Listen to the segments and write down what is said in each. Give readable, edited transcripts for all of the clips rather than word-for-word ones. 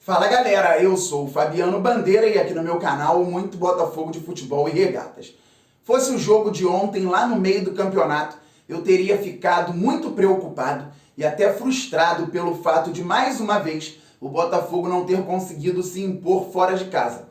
Fala galera, eu sou o Fabiano Bandeira e aqui no meu canal muito Botafogo de futebol e regatas. Fosse o jogo de ontem lá no meio do campeonato, eu teria ficado muito preocupado e até frustrado pelo fato de mais uma vez o Botafogo não ter conseguido se impor fora de casa.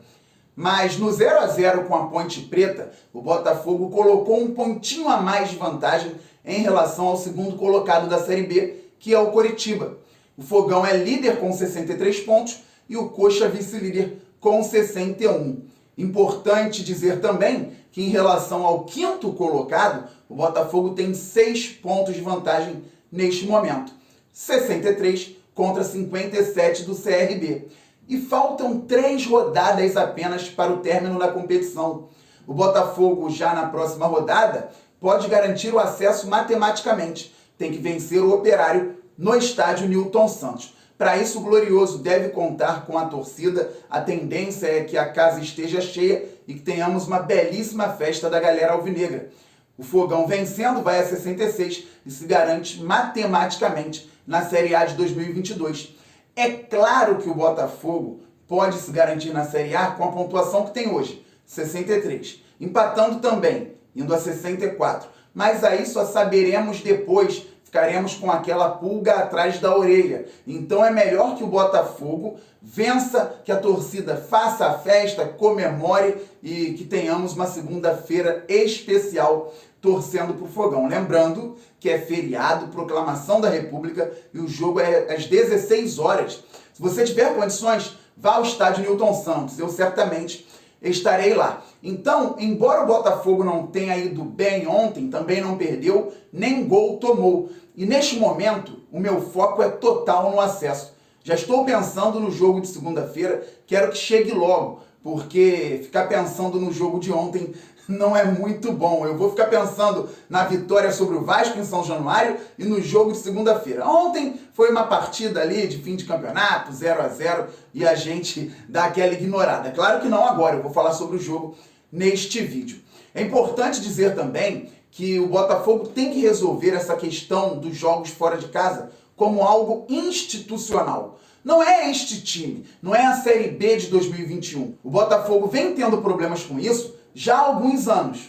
Mas no 0 a 0 com a Ponte Preta, o Botafogo colocou um pontinho a mais de vantagem em relação ao segundo colocado da Série B, que é o Coritiba. O Fogão é líder com 63 pontos e o Coxa vice-líder com 61. Importante dizer também que em relação ao quinto colocado, o Botafogo tem 6 pontos de vantagem neste momento. 63 contra 57 do CRB. E faltam 3 rodadas apenas para o término da competição. O Botafogo, já na próxima rodada, pode garantir o acesso matematicamente. Tem que vencer o Operário no estádio Newton Santos. Para isso, o Glorioso deve contar com a torcida. A tendência é que a casa esteja cheia e que tenhamos uma belíssima festa da galera alvinegra. O Fogão vencendo vai a 66 e se garante matematicamente na Série A de 2022. É claro que o Botafogo pode se garantir na Série A com a pontuação que tem hoje, 63, empatando também, indo a 64. Mas aí só saberemos depois, ficaremos com aquela pulga atrás da orelha. Então é melhor que o Botafogo vença, que a torcida faça a festa, comemore e que tenhamos uma segunda-feira especial torcendo para o Fogão. Lembrando que é feriado, proclamação da República e o jogo é às 16 horas. Se você tiver condições, vá ao estádio Newton Santos. Eu certamente estarei lá. Então, embora o Botafogo não tenha ido bem ontem, também não perdeu, nem gol tomou. E neste momento, o meu foco é total no acesso. Já estou pensando no jogo de segunda-feira, quero que chegue logo, porque ficar pensando no jogo de ontem não é muito bom. Eu vou ficar pensando na vitória sobre o Vasco em São Januário e no jogo de segunda-feira. Ontem foi uma partida ali de fim de campeonato, 0 a 0, e a gente dá aquela ignorada. Claro que não agora, eu vou falar sobre o jogo neste vídeo. É importante dizer também que o Botafogo tem que resolver essa questão dos jogos fora de casa como algo institucional. Não é este time, não é a Série B de 2021. O Botafogo vem tendo problemas com isso já há alguns anos.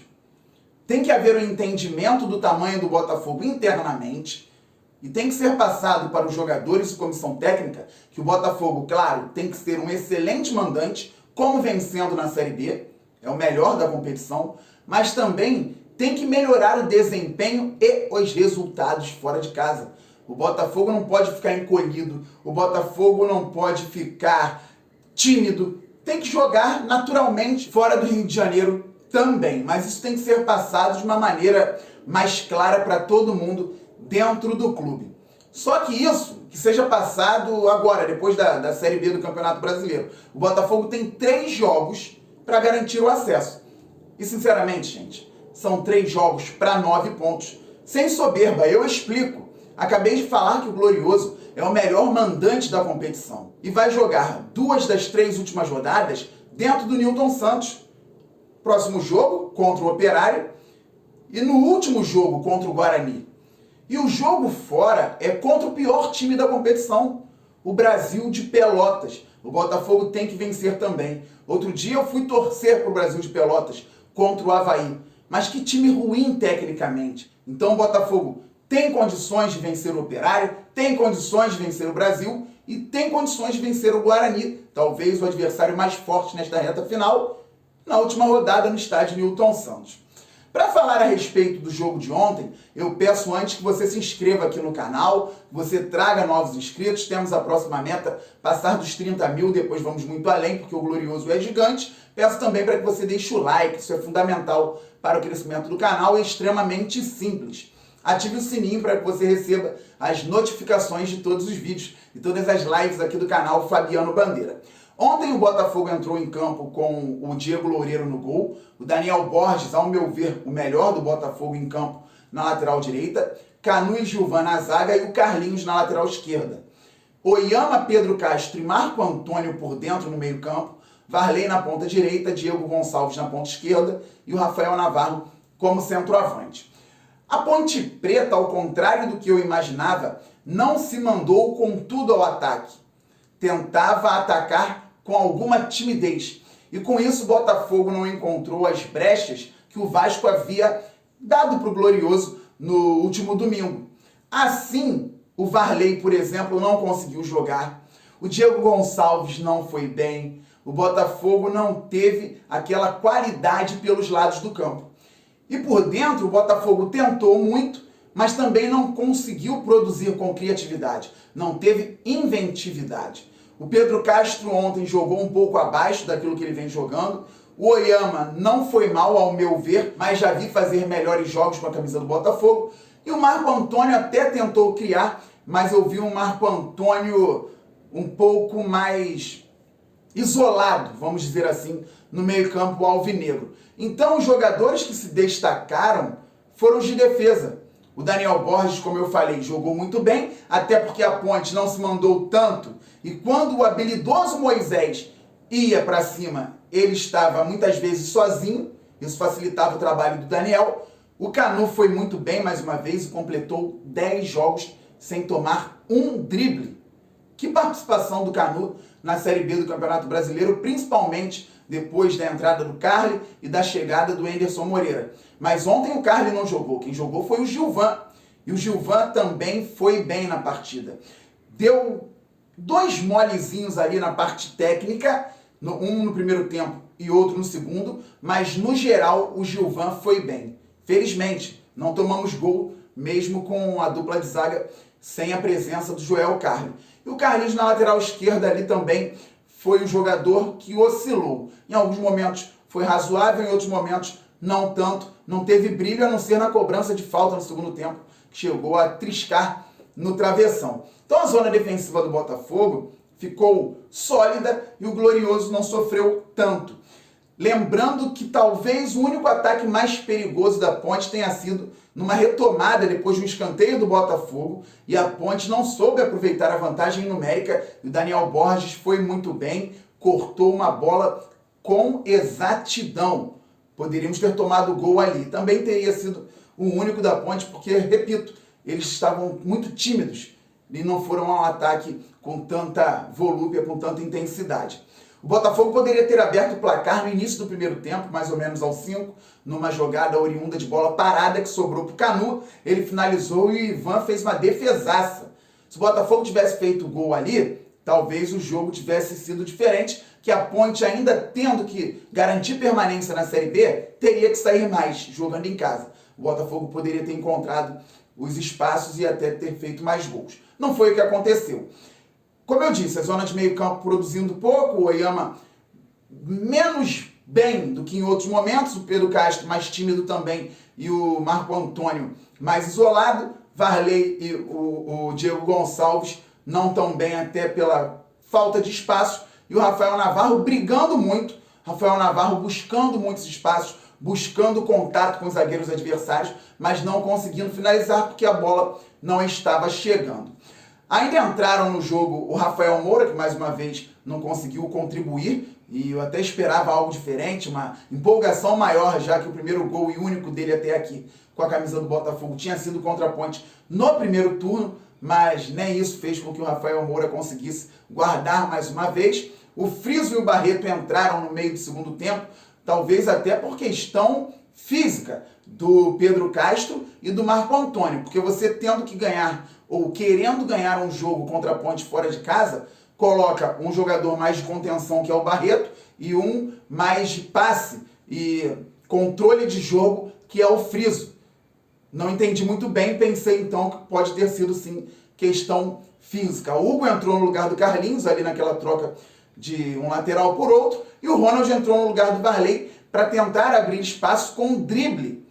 Tem que haver um entendimento do tamanho do Botafogo internamente e tem que ser passado para os jogadores e comissão técnica que o Botafogo, claro, tem que ser um excelente mandante, como vencendo na Série B, é o melhor da competição, mas também tem que melhorar o desempenho e os resultados fora de casa. O Botafogo não pode ficar encolhido, o Botafogo não pode ficar tímido, tem que jogar naturalmente fora do Rio de Janeiro também, mas isso tem que ser passado de uma maneira mais clara para todo mundo dentro do clube. Só que isso, que seja passado agora, depois da Série B do Campeonato Brasileiro. O Botafogo tem 3 jogos para garantir o acesso. E sinceramente, gente, são 3 jogos para 9 pontos. Sem soberba, eu explico. Acabei de falar que o Glorioso é o melhor mandante da competição e vai jogar 2 das 3 últimas rodadas dentro do Newton Santos. Próximo jogo contra o Operário e no último jogo contra o Guarani. E o jogo fora é contra o pior time da competição, o Brasil de Pelotas. O Botafogo tem que vencer também. Outro dia eu fui torcer para o Brasil de Pelotas contra o Avaí. Mas que time ruim tecnicamente. Então o Botafogo tem condições de vencer o Operário, tem condições de vencer o Brasil e tem condições de vencer o Guarani, talvez o adversário mais forte nesta reta final, na última rodada no estádio Newton Santos. Para falar a respeito do jogo de ontem, eu peço antes que você se inscreva aqui no canal, que você traga novos inscritos. Temos a próxima meta, passar dos 30 mil, depois vamos muito além, porque o Glorioso é gigante. Peço também para que você deixe o like, isso é fundamental para o crescimento do canal, é extremamente simples. Ative o sininho para que você receba as notificações de todos os vídeos e todas as lives aqui do canal Fabiano Bandeira. Ontem o Botafogo entrou em campo com o Diego Loureiro no gol, o Daniel Borges, ao meu ver, o melhor do Botafogo em campo na lateral direita, Canu e Gilvan na zaga e o Carlinhos na lateral esquerda. Oyama, Pedro Castro e Marco Antônio por dentro no meio campo, Varley na ponta direita, Diego Gonçalves na ponta esquerda e o Rafael Navarro como centroavante. A Ponte Preta, ao contrário do que eu imaginava, não se mandou com tudo ao ataque. tentava atacar com alguma timidez. E com isso o Botafogo não encontrou as brechas que o Vasco havia dado para o Glorioso no último domingo. Assim, o Varley, por exemplo, não conseguiu jogar. O Diego Gonçalves não foi bem. O Botafogo não teve aquela qualidade pelos lados do campo. E por dentro, o Botafogo tentou muito, mas também não conseguiu produzir com criatividade. Não teve inventividade. O Pedro Castro ontem jogou um pouco abaixo daquilo que ele vem jogando. O Oyama não foi mal, ao meu ver, mas já vi fazer melhores jogos com a camisa do Botafogo. E o Marco Antônio até tentou criar, mas eu vi um Marco Antônio um pouco mais isolado, vamos dizer assim, no meio-campo alvinegro. Então, os jogadores que se destacaram foram os de defesa. O Daniel Borges, como eu falei, jogou muito bem, até porque a Ponte não se mandou tanto. E quando o habilidoso Moisés ia para cima, ele estava muitas vezes sozinho, isso facilitava o trabalho do Daniel. O Canu foi muito bem mais uma vez e completou 10 jogos sem tomar um drible. Que participação do Canu na Série B do Campeonato Brasileiro, principalmente depois da entrada do Carly e da chegada do Anderson Moreira. Mas ontem o Carly não jogou, quem jogou foi o Gilvan. E o Gilvan também foi bem na partida. Deu 2 molezinhos ali na parte técnica, um no primeiro tempo e outro no segundo, mas no geral o Gilvan foi bem. Felizmente, não tomamos gol, mesmo com a dupla de zaga sem a presença do Joel Carly. E o Carlinhos na lateral esquerda ali também foi o jogador que oscilou. Em alguns momentos foi razoável, em outros momentos não tanto. Não teve brilho, a não ser na cobrança de falta no segundo tempo, que chegou a triscar no travessão. Então a zona defensiva do Botafogo ficou sólida e o Glorioso não sofreu tanto. Lembrando que talvez o único ataque mais perigoso da Ponte tenha sido numa retomada depois de um escanteio do Botafogo, e a Ponte não soube aproveitar a vantagem numérica, e o Daniel Borges foi muito bem, cortou uma bola com exatidão. Poderíamos ter tomado o gol ali. Também teria sido o único da Ponte, porque, repito, eles estavam muito tímidos e não foram ao ataque com tanta volúpia, com tanta intensidade. O Botafogo poderia ter aberto o placar no início do primeiro tempo, mais ou menos aos 5, numa jogada oriunda de bola parada que sobrou para o Canu. Ele finalizou e o Ivan fez uma defesaça. Se o Botafogo tivesse feito o gol ali, talvez o jogo tivesse sido diferente, que a Ponte, ainda tendo que garantir permanência na Série B, teria que sair mais jogando em casa. O Botafogo poderia ter encontrado os espaços e até ter feito mais gols. Não foi o que aconteceu. Como eu disse, a zona de meio campo produzindo pouco, o Oyama menos bem do que em outros momentos, o Pedro Castro mais tímido também e o Marco Antônio mais isolado, Varley e o Diego Gonçalves não tão bem até pela falta de espaço, e o Rafael Navarro brigando muito, Rafael Navarro buscando muitos espaços, buscando contato com os zagueiros adversários, mas não conseguindo finalizar porque a bola não estava chegando. Ainda entraram no jogo o Rafael Moura, que mais uma vez não conseguiu contribuir, e eu até esperava algo diferente, uma empolgação maior, já que o primeiro gol e único dele até aqui com a camisa do Botafogo tinha sido contra a Ponte no primeiro turno, mas nem isso fez com que o Rafael Moura conseguisse guardar mais uma vez. O Friso e o Barreto entraram no meio do segundo tempo, talvez até por questão física do Pedro Castro e do Marco Antônio, porque você tendo que ganhar ou querendo ganhar um jogo contra a Ponte fora de casa, coloca um jogador mais de contenção, que é o Barreto, e um mais de passe e controle de jogo, que é o Friso. Não entendi muito bem, pensei então que pode ter sido sim questão física. O Hugo entrou no lugar do Carlinhos, ali naquela troca de um lateral por outro, e o Ronald entrou no lugar do Varley para tentar abrir espaço com um drible,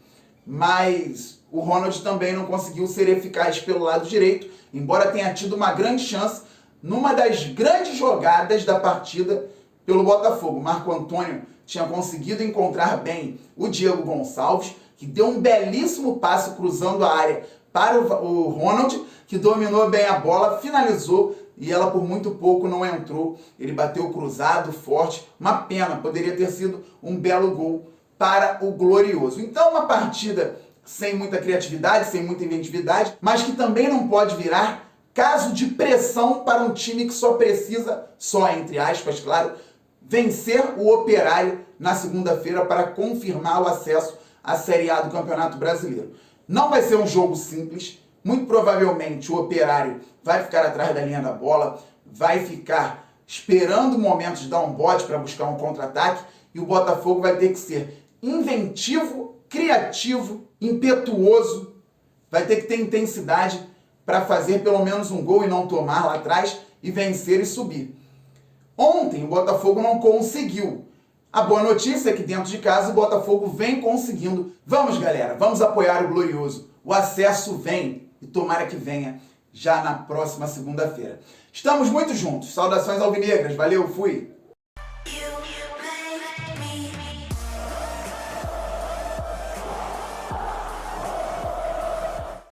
mas o Ronald também não conseguiu ser eficaz pelo lado direito, embora tenha tido uma grande chance numa das grandes jogadas da partida pelo Botafogo. Marco Antônio tinha conseguido encontrar bem o Diego Gonçalves, que deu um belíssimo passe cruzando a área para o Ronald, que dominou bem a bola, finalizou e ela por muito pouco não entrou. Ele bateu cruzado, forte, uma pena, poderia ter sido um belo gol para o Glorioso. Então uma partida sem muita criatividade, sem muita inventividade, mas que também não pode virar caso de pressão para um time que só precisa, só entre aspas, claro, vencer o Operário na segunda-feira para confirmar o acesso à Série A do Campeonato Brasileiro. Não vai ser um jogo simples, muito provavelmente o Operário vai ficar atrás da linha da bola, vai ficar esperando o momento de dar um bote para buscar um contra-ataque e o Botafogo vai ter que ser inventivo, criativo, impetuoso, vai ter que ter intensidade para fazer pelo menos um gol e não tomar lá atrás e vencer e subir. Ontem o Botafogo não conseguiu. A boa notícia é que dentro de casa o Botafogo vem conseguindo. Vamos, galera, vamos apoiar o Glorioso. O acesso vem e tomara que venha já na próxima segunda-feira. Estamos muito juntos. Saudações alvinegras. Valeu, fui!